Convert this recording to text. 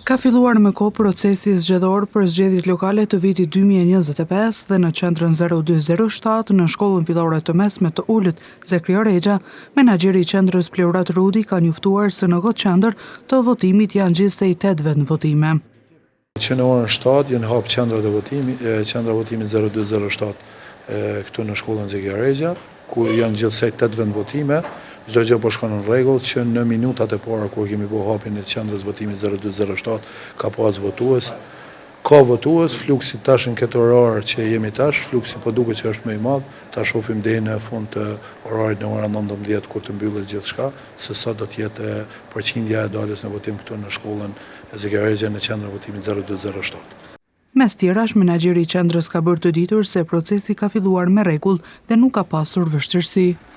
Ka filluar me kohë procesi zgjedhor për zgjedhjet lokale të vitit 2025 dhe në qendrën 0207 në shkollën fillore të mesme të Ulët Zekria Rexha, menaxheri i qendrës Plurat Rudi ka njoftuar se në këtë qendër të votimit janë gjithsej 8 vend votime. Që në orën 7 janë hap qendrat e votimit, qendra votimit 0207 këtu në shkollën Zekria Rexha, ku janë gjithsej 8 vend votime. Çdo gjë po shkon në rregull, që në minutat e para kur kemi bërë hapjen e qendrës votimit 0207 ka pas votues. Ka votues, fluksi tash në këtë orar që jemi tash, fluksi po duket që është më i madh. Ta shohim deri në fund të orarit në orën 19 kur të mbyllet gjithçka, se sa do të jetë përqindja e daljes në votim këtu në shkollën Zekria Rexha në qendrën votimit 0207. Mes tjerash, menaxheri i qendrës ka bërë të ditur se procesi ka filluar me rregull dhe nuk ka pasur vështirësi.